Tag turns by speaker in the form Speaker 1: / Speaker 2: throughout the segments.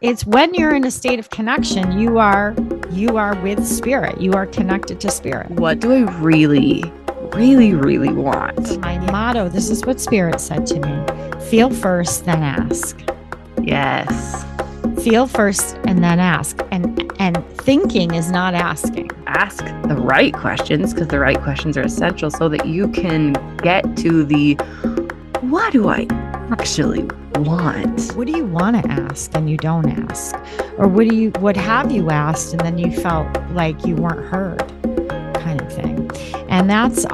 Speaker 1: It's when you're in a state of connection, you are with spirit. You are connected to spirit.
Speaker 2: What do I really want?
Speaker 1: My motto, this is what spirit said to me. Feel first, then ask.
Speaker 2: Yes.
Speaker 1: Feel first and then ask. And thinking is not asking.
Speaker 2: Ask the right questions, because the right questions are essential so that you can get to the what do I actually want?
Speaker 1: What do you want to ask and you don't ask? Or what have you asked and then you felt like you weren't heard, kind of thing. And that's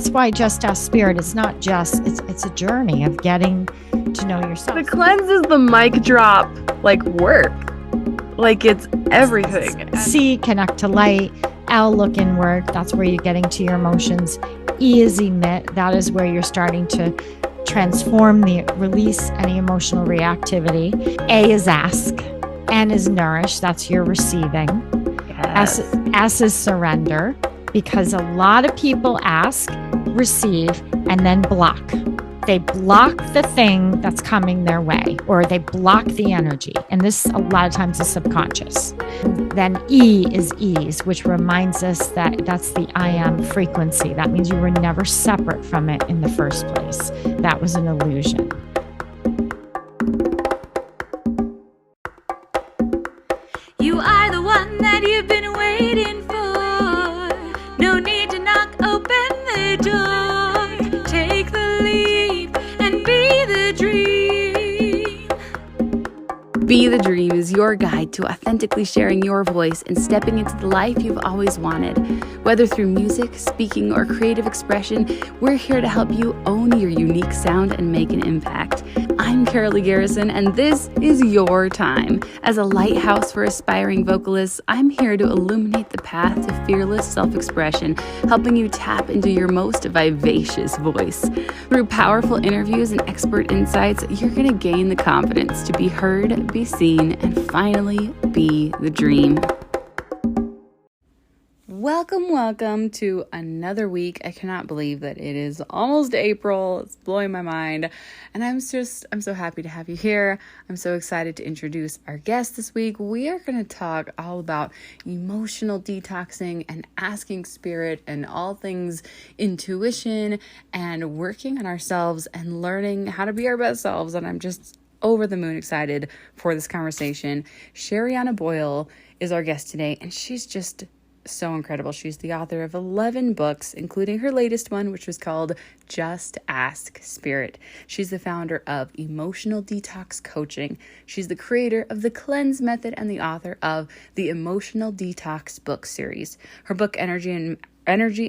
Speaker 1: why Just Ask Spirit, it's not just, it's a journey of getting to know yourself.
Speaker 2: The cleanse is the mic drop, like work. Like it's everything.
Speaker 1: C, connect to light. L, look inward. That's where you're getting to your emotions. E is emit. That is where you're starting to release any emotional reactivity. A is ask. N is nourish. That's your receiving.
Speaker 2: Yes.
Speaker 1: S is surrender, because a lot of people ask, receive, and then block. They block the thing that's coming their way, or they block the energy. And this, a lot of times, is subconscious. Then E is ease, which reminds us that that's the I am frequency. That means you were never separate from it in the first place. That was an illusion.
Speaker 3: You are the one that you've been waiting for. No need to knock, open the door. Take the leap and be the dream. Be the Dream is your guide to authentically sharing your voice and stepping into the life you've always wanted. Whether through music, speaking, or creative expression, we're here to help you own your unique sound and make an impact. I'm Kripalu Garrison, and this is your time. As a lighthouse for aspiring vocalists, I'm here to illuminate the path to fearless self-expression, helping you tap into your most vivacious voice. Through powerful interviews and expert insights, you're going to gain the confidence to be heard, be seen, and finally be the dream. Welcome to another week. I cannot believe that it is almost April. It's blowing my mind. And I'm so happy to have you here. I'm so excited to introduce our guest this week. We are going to talk all about emotional detoxing and asking spirit and all things intuition and working on ourselves and learning how to be our best selves. And I'm just over the moon excited for this conversation. Sherianna Boyle is our guest today, and she's just so incredible. She's the author of 11 books, including her latest one, which was called Just Ask Spirit. She's the founder of Emotional Detox Coaching. She's the creator of the Cleanse Method and the author of the Emotional Detox book series. Her book, Energy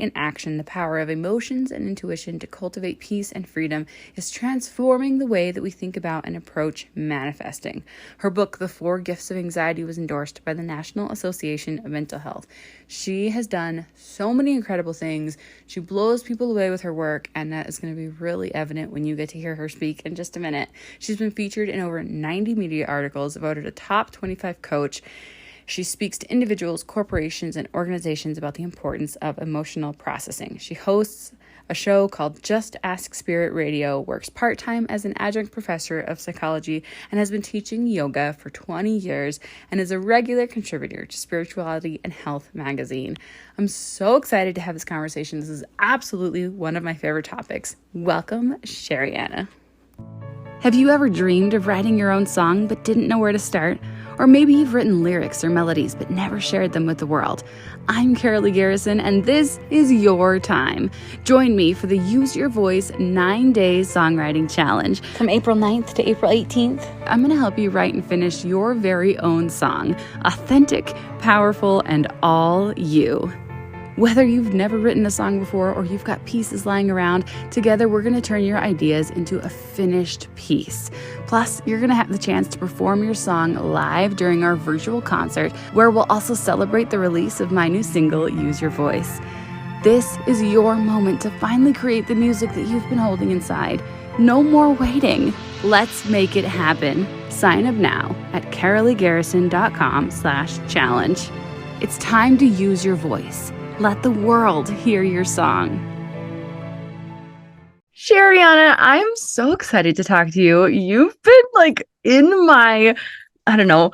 Speaker 3: in Action, The Power of Emotions and Intuition to Cultivate Peace and Freedom, is transforming the way that we think about and approach manifesting. Her book, The 4 Gifts of Anxiety, was endorsed by the National Association of Mental Health. She has done so many incredible things. She blows people away with her work, and that is going to be really evident when you get to hear her speak in just a minute. She's been featured in over 90 media articles, voted a top 25 coach. She speaks to individuals, corporations, and organizations about the importance of emotional processing. She hosts a show called Just Ask Spirit Radio, works part-time as an adjunct professor of psychology, and has been teaching yoga for 20 years, and is a regular contributor to Spirituality and Health magazine. I'm so excited to have this conversation. This is absolutely one of my favorite topics. Welcome, Sherianna. Have you ever dreamed of writing your own song but didn't know where to start? Or maybe you've written lyrics or melodies but never shared them with the world. I'm Kripalu Garrison, and this is your time. Join me for the Use Your Voice 9-day songwriting challenge. From April 9th to April 18th, I'm going to help you write and finish your very own song. Authentic, powerful, and all you. Whether you've never written a song before or you've got pieces lying around, together we're going to turn your ideas into a finished piece. Plus, you're going to have the chance to perform your song live during our virtual concert, where we'll also celebrate the release of my new single, Use Your Voice. This is your moment to finally create the music that you've been holding inside. No more waiting. Let's make it happen. Sign up now at KripaluGarrison.com/challenge. It's time to use your voice. Let the world hear your song. Sherianna, I'm so excited to talk to you. You've been in my
Speaker 2: I don't know,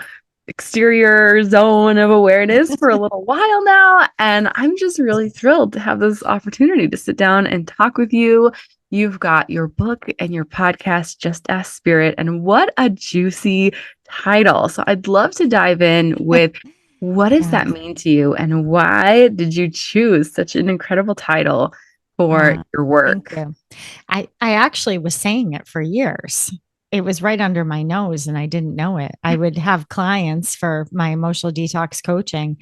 Speaker 2: exterior zone of awareness for a little while now. And I'm just really thrilled to have this opportunity to sit down and talk with you. You've got your book and your podcast, Just Ask Spirit. And what a juicy title. So I'd love to dive in with what does that mean to you? And why did you choose such an incredible title for your work?
Speaker 1: Thank you. I actually was saying it for years. It was right under my nose and I didn't know it. I would have clients for my emotional detox coaching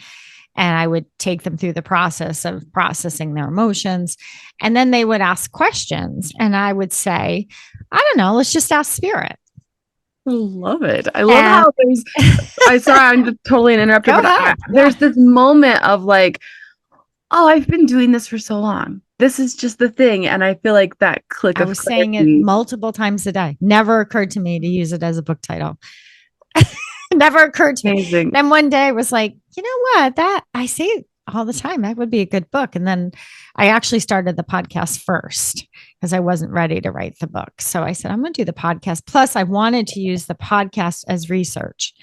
Speaker 1: and I would take them through the process of processing their emotions. And then they would ask questions and I would say, I don't know, let's just ask spirit.
Speaker 2: Love it. I love how I'm just totally interrupting, but there's this moment of like, oh, I've been doing this for so long. This is just the thing. And I feel like that click of clarity.
Speaker 1: Saying it multiple times a day. Never occurred to me to use it as a book title. Never occurred to me. Then one day I was like, you know what? That I say it all the time. That would be a good book. And then I actually started the podcast first because I wasn't ready to write the book. So I said, I'm going to do the podcast. Plus, I wanted to use the podcast as research.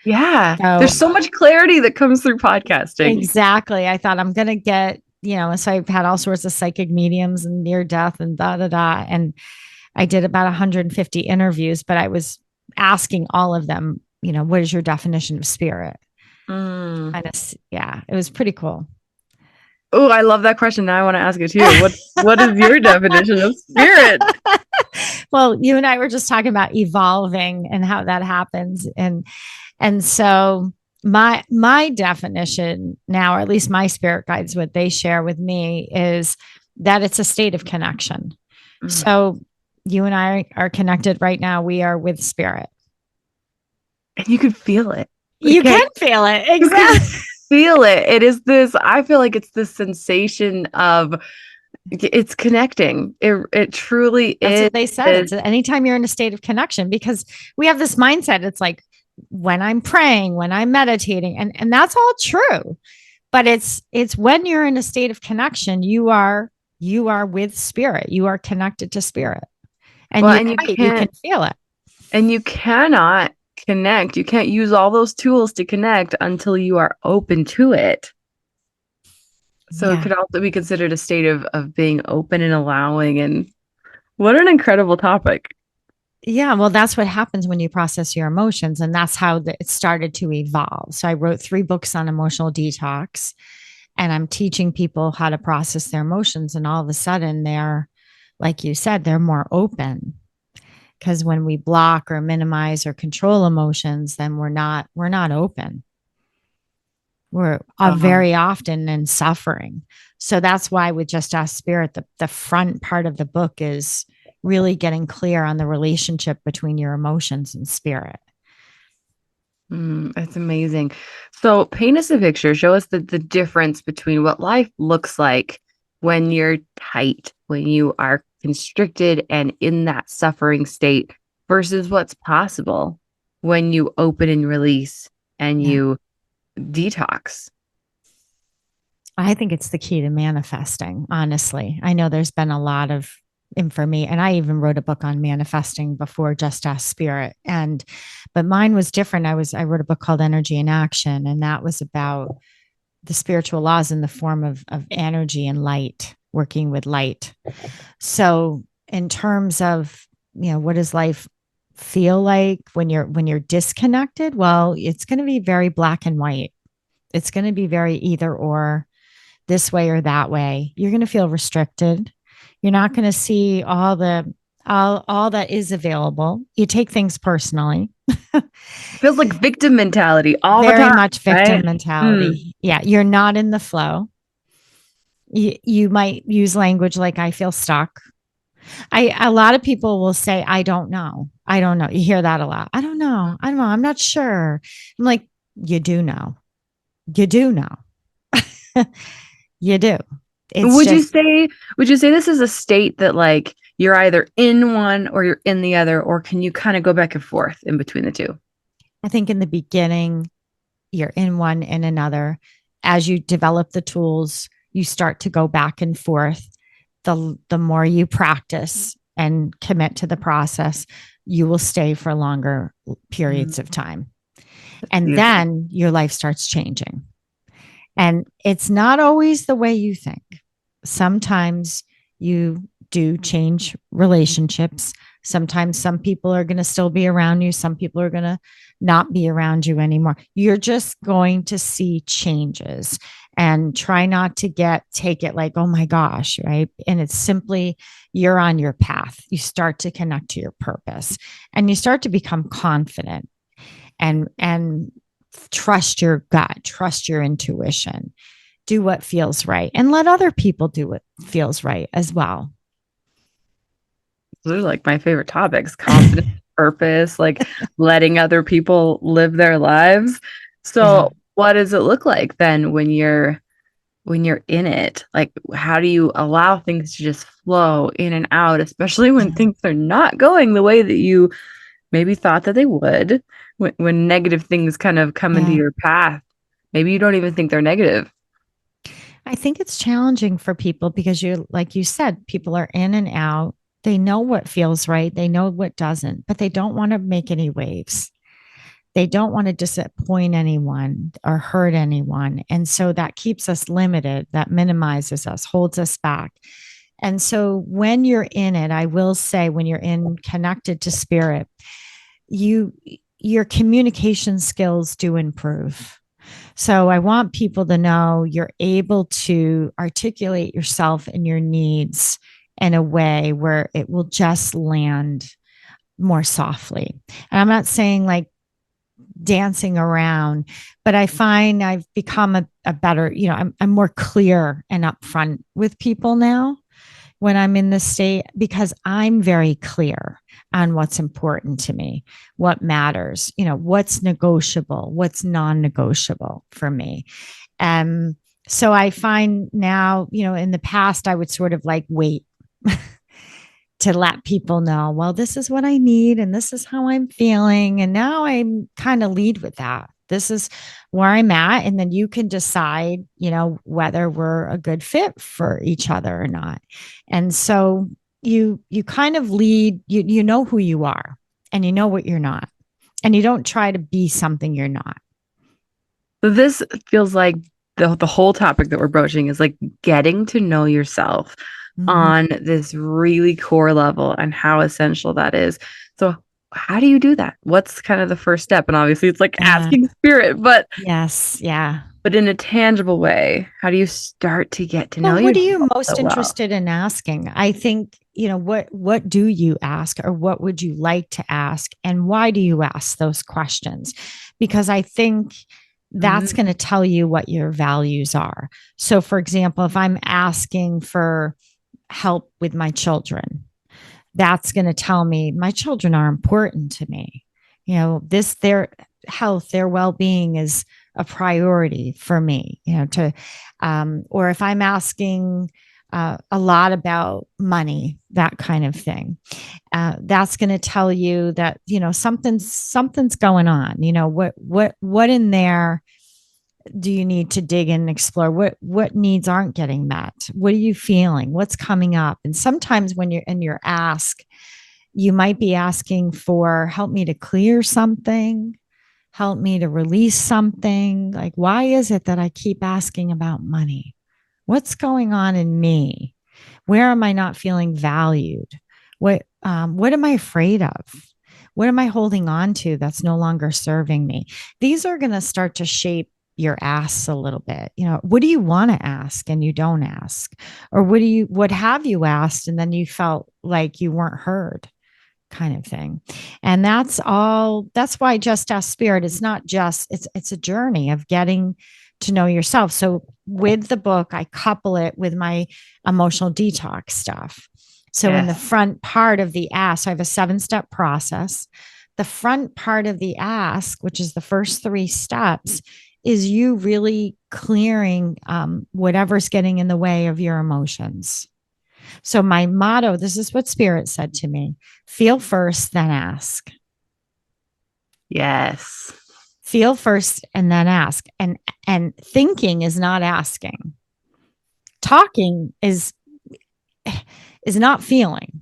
Speaker 2: Yeah. So, there's so much clarity that comes through podcasting.
Speaker 1: Exactly. I thought I'm going to get, so I've had all sorts of psychic mediums and near death and And I did about 150 interviews, but I was asking all of them, what is your definition of spirit? It was pretty cool.
Speaker 2: Oh, I love that question. Now I want to ask it too. What is your definition of spirit?
Speaker 1: Well, you and I were just talking about evolving and how that happens. And so my definition now, or at least my spirit guides, what they share with me is that it's a state of connection. Mm-hmm. So you and I are connected right now. We are with spirit.
Speaker 2: And you can feel it.
Speaker 1: You can feel it. Exactly.
Speaker 2: Feel it. It is this, I feel like it's this sensation of it's connecting. It truly is.
Speaker 1: That's what they said. It's anytime you're in a state of connection, because we have this mindset. It's like when I'm praying, when I'm meditating, and that's all true. But it's when you're in a state of connection, you are with spirit. You are connected to spirit. And, you can feel it.
Speaker 2: And you cannot connect. You can't use all those tools to connect until you are open to it. So it could also be considered a state of being open and allowing. And what an incredible topic.
Speaker 1: Yeah, well, that's what happens when you process your emotions. And that's how it started to evolve. So I wrote 3 books on emotional detox, and I'm teaching people how to process their emotions. And all of a sudden they're, like you said, they're more open. Because when we block or minimize or control emotions, then we're not open. We're very often in suffering. So that's why with Just Ask Spirit, the front part of the book is really getting clear on the relationship between your emotions and spirit.
Speaker 2: That's amazing. So paint us a picture. Show us the difference between what life looks like when you're tight, when you are constricted and in that suffering state, versus what's possible when you open and release and you detox.
Speaker 1: I think it's the key to manifesting, honestly. I know there's been a lot of information, and I even wrote a book on manifesting before Just Ask Spirit. But mine was different. I wrote a book called Energy in Action, and that was about the spiritual laws in the form of energy and light, working with light. So in terms of, what does life feel like when you're disconnected? Well, it's going to be very black and white. It's going to be very either or, this way or that way. You're going to feel restricted. You're not going to see all that is available. You take things personally.
Speaker 2: Feels like victim mentality all the time.
Speaker 1: Very much victim mentality. Yeah. You're not in the flow. You might use language like, I feel stuck. A lot of people will say, I don't know. You hear that a lot. I don't know. I'm not sure. I'm like, you do know. You do know. You do.
Speaker 2: Would you say this is a state that like you're either in one or you're in the other, or can you kind of go back and forth in between the two?
Speaker 1: I think in the beginning, you're in one and another. As you develop the tools, you start to go back and forth. The more you practice and commit to the process, you will stay for longer periods of time. And
Speaker 2: Beautiful.
Speaker 1: then your life starts changing. And it's not always the way you think. Sometimes you do change relationships. Sometimes some people are going to still be around you. Some people are going to not be around you anymore. You're just going to see changes, and try not to take it like, oh my gosh, right? And it's simply, you're on your path. You start to connect to your purpose, and you start to become confident, and trust your gut, trust your intuition, do what feels right, and let other people do what feels right as well.
Speaker 2: Those are like my favorite topics: confidence, purpose, like letting other people live their lives. So
Speaker 1: Yeah.
Speaker 2: what does it look like then when you're in it? Like, how do you allow things to just flow in and out, especially when things are not going the way that you maybe thought that they would, when negative things kind of come into your path? Maybe you don't even think they're negative.
Speaker 1: I think it's challenging for people because like you said, people are in and out. They know what feels right. They know what doesn't, but they don't want to make any waves. They don't want to disappoint anyone or hurt anyone. And so that keeps us limited, that minimizes us, holds us back. And so when you're in it, I will say, when you're in connected to spirit, your communication skills do improve. So I want people to know you're able to articulate yourself and your needs in a way where it will just land more softly. And I'm not saying like dancing around, but I find I've become a better, I'm more clear and upfront with people now when I'm in this state, because I'm very clear on what's important to me, what matters, what's negotiable, what's non-negotiable for me. So I find now, in the past, I would sort of like wait to let people know, well, this is what I need and this is how I'm feeling. And now I'm kind of lead with that. This is where I'm at. And then you can decide, whether we're a good fit for each other or not. And so you kind of lead, you know who you are and you know what you're not. And you don't try to be something you're not.
Speaker 2: So this feels like the whole topic that we're broaching is like getting to know yourself on this really core level and how essential that is. So how do you do that? What's kind of the first step? And obviously it's like asking spirit, but
Speaker 1: yes, yeah.
Speaker 2: But in a tangible way, how do you start to get to know yourself?
Speaker 1: What are you most
Speaker 2: so
Speaker 1: interested in asking? I think, what do you ask, or what would you like to ask? And why do you ask those questions? Because I think that's going to tell you what your values are. So for example, if I'm asking for help with my children, that's going to tell me my children are important to me. Their health, their well-being is a priority for me, or if I'm asking a lot about money, that kind of thing, that's going to tell you that, something's going on. What in there do you need to dig in and explore? What needs aren't getting met? What are you feeling? What's coming up? And sometimes when you're in your ask, you might be asking for help me to clear something, help me to release something. Like, why is it that I keep asking about money? What's going on in me? Where am I not feeling valued? What am I afraid of? What am I holding on to that's no longer serving me? These are going to start to shape your asks a little bit. What do you want to ask and you don't ask? Or what have you asked and then you felt like you weren't heard, kind of thing. And that's why Just Ask Spirit is not just, it's a journey of getting to know yourself. So with the book, I couple it with my emotional detox stuff. So in the front part of the ask, I have a 7-step process. The front part of the ask, which is the first 3 steps, is you really clearing whatever's getting in the way of your emotions. So my motto, this is what Spirit said to me: feel first, then ask.
Speaker 2: Yes.
Speaker 1: Feel first and then ask. And thinking is not asking. Talking is not feeling.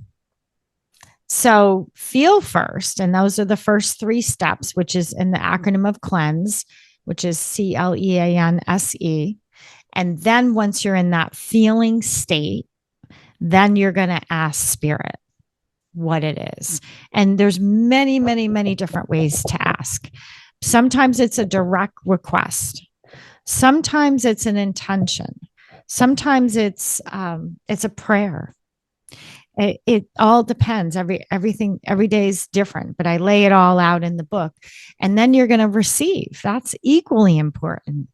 Speaker 1: So feel first. And those are the first 3 steps, which is in the acronym of cleanse, which is CLEANSE. And then once you're in that feeling state, then you're going to ask spirit what it is. And there's many, many, many different ways to ask. Sometimes it's a direct request. Sometimes it's an intention. Sometimes it's a prayer. It all depends. Every day is different, but I lay it all out in the book. And then you're going to receive. That's equally important.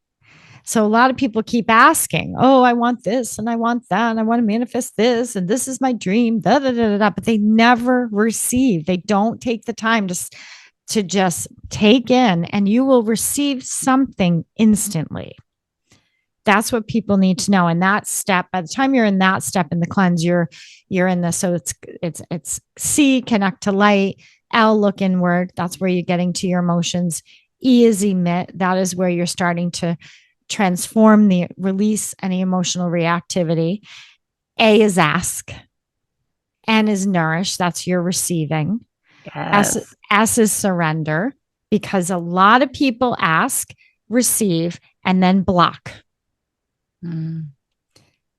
Speaker 1: So a lot of people keep asking, oh, I want this and I want that and I want to manifest this and this is my dream, da, da, da, da, da, but they never receive. They don't take the time to just take in, and you will receive something instantly. That's what people need to know. And that step, by the time you're in that step in the cleanse, you're in the, so it's C, connect to light, L, look inward. That's where you're getting to your emotions. E is emit. That is where you're starting to transform, the release any emotional reactivity. A is ask. N is nourish. That's your receiving.
Speaker 2: Yes.
Speaker 1: S is surrender, because a lot of people ask, receive, and then block.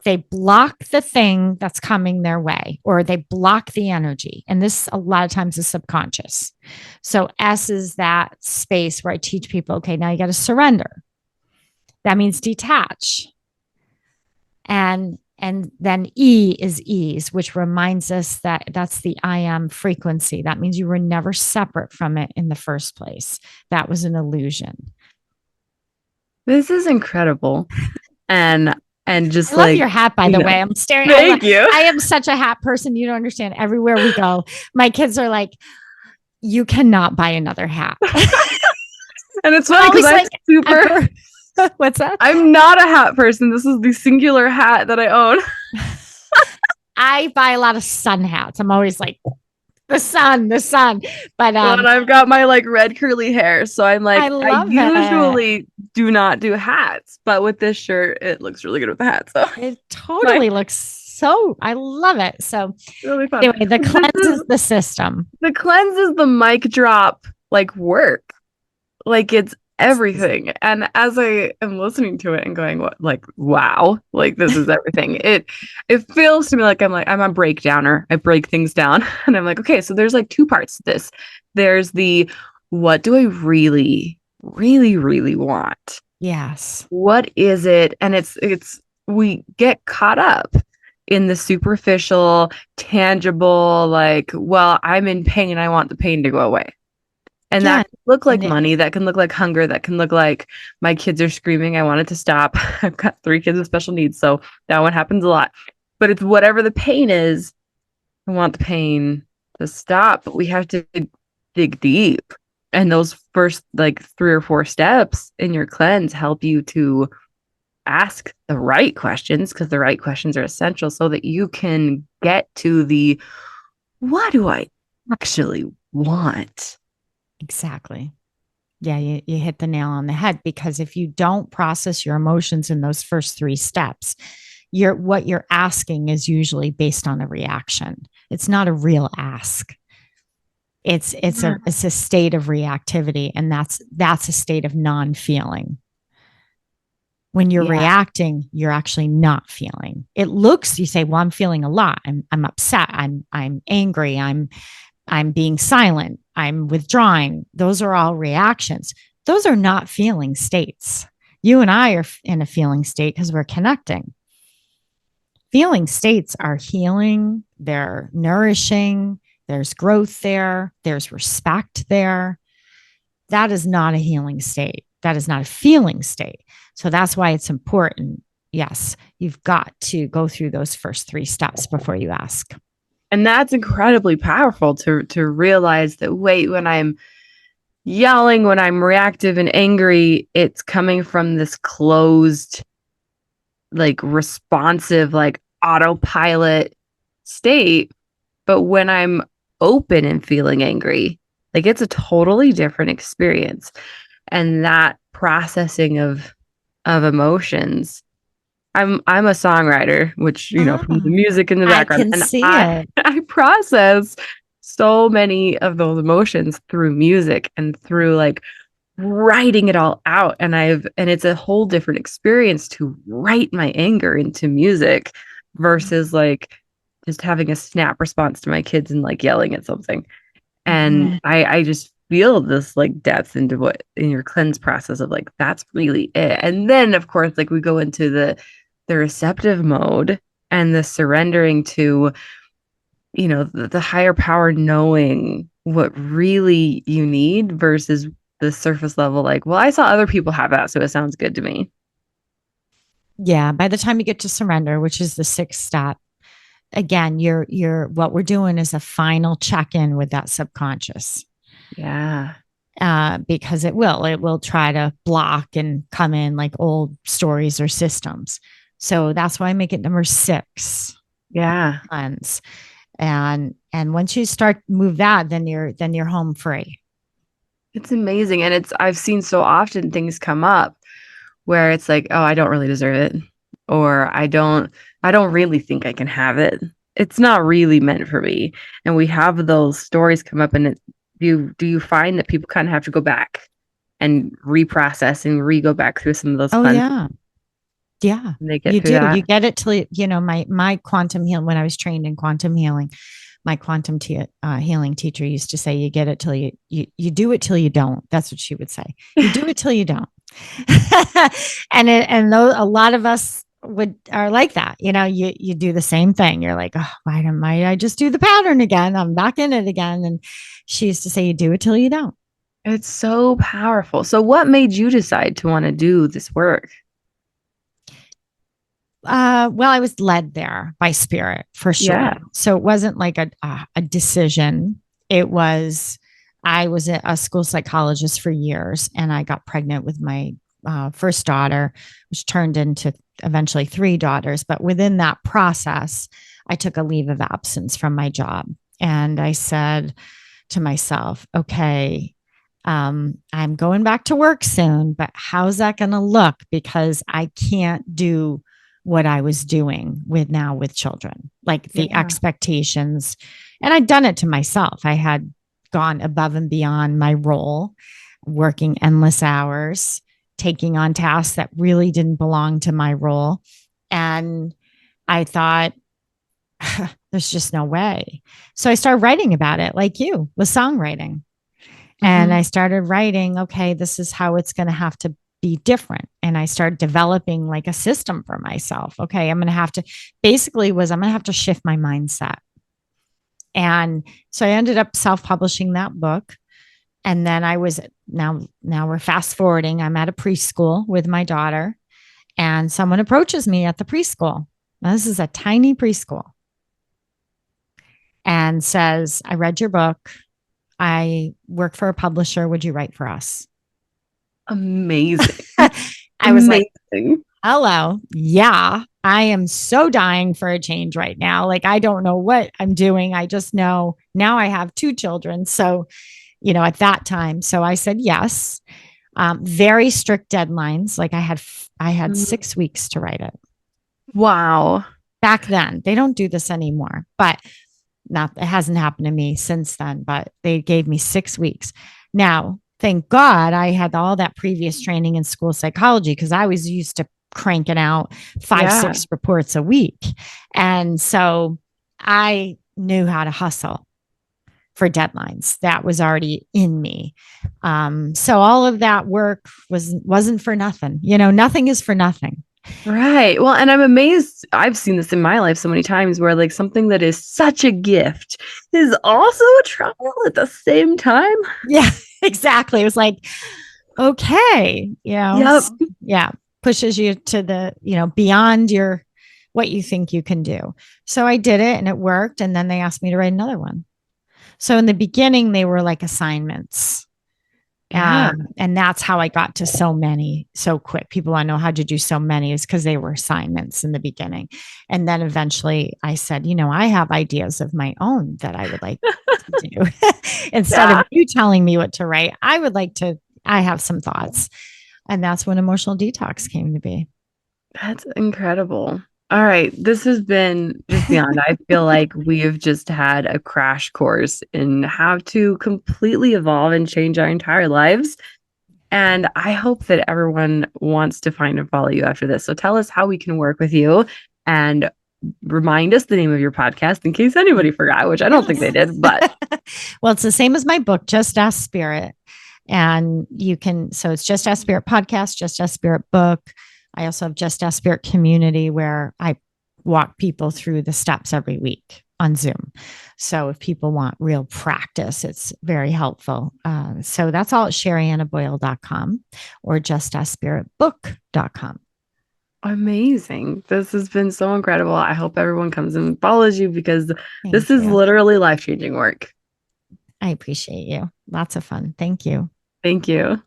Speaker 1: They block the thing that's coming their way, or they block the energy. And this a lot of times is subconscious. So S is that space where I teach people, okay, now you got to surrender. That means detach. And then E is ease, which reminds us that that's the I am frequency. That means you were never separate from it in the first place. That was an illusion.
Speaker 2: This is incredible. And just
Speaker 1: I love your hat, by the way. I'm staring.
Speaker 2: Thank you.
Speaker 1: I am such a hat person. You don't understand. Everywhere we go, my kids are like, you cannot buy another hat.
Speaker 2: And it's funny because I'm super.
Speaker 1: What's that?
Speaker 2: I'm not a hat person. This is the singular hat that I own.
Speaker 1: I buy a lot of sun hats. I'm always like, the sun. But
Speaker 2: and I've got my like red curly hair, so I'm like, I usually do not do hats, but with this shirt, it looks really good with the hat. So
Speaker 1: it totally looks so. I love it. So
Speaker 2: really fun.
Speaker 1: Anyway, the cleanse is the system.
Speaker 2: The cleanse is the mic drop, like work, like it's everything. And as I am listening to it and going, what, like, wow, like this is everything. It feels to me like I'm a breakdowner. I break things down, and I'm like, okay, so there's like 2 parts to this. There's the, what do I really, really, really want?
Speaker 1: Yes.
Speaker 2: What is it? And it's we get caught up in the superficial, tangible, like, well, I'm in pain. I want the pain to go away. And that can look like money. That can look like hunger. That can look like my kids are screaming. I want it to stop. I've got 3 kids with special needs. So that one happens a lot. But it's whatever the pain is. I want the pain to stop. But we have to dig deep. And those first like 3 or 4 steps in your cleanse help you to ask the right questions, because the right questions are essential so that you can get to the, what do I actually want?
Speaker 1: Exactly. Yeah, you hit the nail on the head, because if you don't process your emotions in those first 3 steps, what you're asking is usually based on a reaction. It's not a real ask. It's a state of reactivity, and that's a state of non-feeling. When you're reacting, you're actually not feeling. It looks, you say, well, I'm feeling a lot. I'm upset. I'm angry. I'm being silent. I'm withdrawing. Those are all reactions. Those are not feeling states. You and I are in a feeling state because we're connecting. Feeling states are healing. They're nourishing. There's growth there. There's respect there. That is not a healing state. That is not a feeling state. So that's why it's important. Yes, you've got to go through those first 3 steps before you ask.
Speaker 2: And that's incredibly powerful to realize that, wait, when I'm yelling, when I'm reactive and angry, it's coming from this closed, like responsive, like autopilot state. But when I'm open and feeling angry, like it's a totally different experience. And that processing of emotions, I'm a songwriter, which, you know, from the music in the background,
Speaker 1: I can see it.
Speaker 2: I process so many of those emotions through music and through like writing it all out. And it's a whole different experience to write my anger into music versus like just having a snap response to my kids and like yelling at something. And I just feel this like depth into what in your cleanse process of like, that's really it. And then of course, like we go into the receptive mode and the surrendering to, you know, the higher power knowing what really you need versus the surface level, like, well, I saw other people have that, so it sounds good to me.
Speaker 1: Yeah. By the time you get to surrender, which is the sixth step, again, what we're doing is a final check-in with that subconscious.
Speaker 2: Yeah.
Speaker 1: Because it will try to block and come in like old stories or systems. So that's why I make it number 6.
Speaker 2: Yeah.
Speaker 1: Cleanse. And once you start move that, then you're home free.
Speaker 2: It's amazing. And I've seen so often things come up where it's like, oh, I don't really deserve it. Or I don't really think I can have it. It's not really meant for me. And we have those stories come up, and do you find that people kind of have to go back and reprocess and go back through some of those
Speaker 1: cleanses? Yeah.
Speaker 2: They get
Speaker 1: you
Speaker 2: through that.
Speaker 1: You get it till you know, my quantum healing, when I was trained in quantum healing, my quantum healing teacher used to say, you get it till you do it till you don't. That's what she would say. You do it till you don't. and a lot of us are like that. You know, you do the same thing. You're like, oh, why might I just do the pattern again? I'm back in it again. And she used to say, you do it till you don't.
Speaker 2: It's so powerful. So what made you decide to want to do this work?
Speaker 1: Well, I was led there by spirit for sure. Yeah. So it wasn't like a decision. It was, I was a school psychologist for years, and I got pregnant with my first daughter, which turned into eventually 3 daughters. But within that process, I took a leave of absence from my job. And I said to myself, okay, I'm going back to work soon, but how's that going to look? Because I can't do what I was doing with children, like the expectations. And I'd done it to myself. I had gone above and beyond my role, working endless hours, taking on tasks that really didn't belong to my role. And I thought, there's just no way. So I started writing about it, like you, with songwriting. And I started writing, okay, this is how it's going to have to be different. And I started developing like a system for myself. Okay, I'm going to have to shift my mindset. And so I ended up self-publishing that book. And then I was now we're fast forwarding. I'm at a preschool with my daughter, and someone approaches me at the preschool. Now, this is a tiny preschool, and says, I read your book. I work for a publisher. Would you write for us?
Speaker 2: Amazing.
Speaker 1: I was like, hello. Yeah, I am so dying for a change right now. Like, I don't know what I'm doing. I just know now I have 2 children. So, you know, at that time. So I said, yes. Very strict deadlines. Like I had 6 weeks to write it.
Speaker 2: Wow.
Speaker 1: Back then, they don't do this anymore, but it hasn't happened to me since then, but they gave me 6 weeks. Now, thank God I had all that previous training in school psychology, because I was used to cranking out 5-6 reports a week. And so I knew how to hustle for deadlines. That was already in me. So all of that work wasn't for nothing. You know, nothing is for nothing.
Speaker 2: Right. Well, and I'm amazed. I've seen this in my life so many times where like something that is such a gift is also a trouble at the same time.
Speaker 1: Yeah, exactly. It was like, okay, pushes you to the, beyond what you think you can do. So I did it and it worked. And then they asked me to write another one. So in the beginning, they were like assignments. And that's how I got to so many so quick. People want to know how to do so many is because they were assignments in the beginning. And then eventually I said, I have ideas of my own that I would like to do. Instead of you telling me what to write, I have some thoughts. And that's when Emotional Detox came to be.
Speaker 2: That's incredible. All right. This has been just beyond. I feel like we have just had a crash course in how to completely evolve and change our entire lives. And I hope that everyone wants to find and follow you after this. So tell us how we can work with you and remind us the name of your podcast in case anybody forgot, which I don't think they did, but
Speaker 1: Well, it's the same as my book, Just Ask Spirit. And you can, so it's Just Ask Spirit podcast, Just Ask Spirit book. I also have Just Ask Spirit community where I walk people through the steps every week on Zoom. So if people want real practice, it's very helpful. So that's all at sheriannaboyle.com or justaskspiritbook.com.
Speaker 2: amazing. This has been so incredible. I hope everyone comes and follows you because this is
Speaker 1: you.
Speaker 2: literally life-changing work.
Speaker 1: I appreciate you. Lots of fun. Thank you.
Speaker 2: Thank you.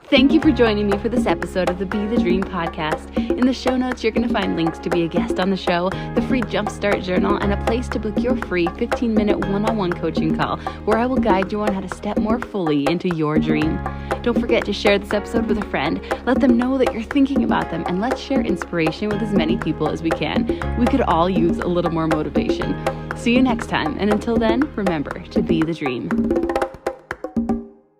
Speaker 3: Thank you for joining me for this episode of the Be the Dream podcast. In the show notes, you're going to find links to be a guest on the show, the free Jumpstart Journal, and a place to book your free 15-minute one-on-one coaching call where I will guide you on how to step more fully into your dream. Don't forget to share this episode with a friend. Let them know that you're thinking about them, and let's share inspiration with as many people as we can. We could all use a little more motivation. See you next time, and until then, remember to be the dream.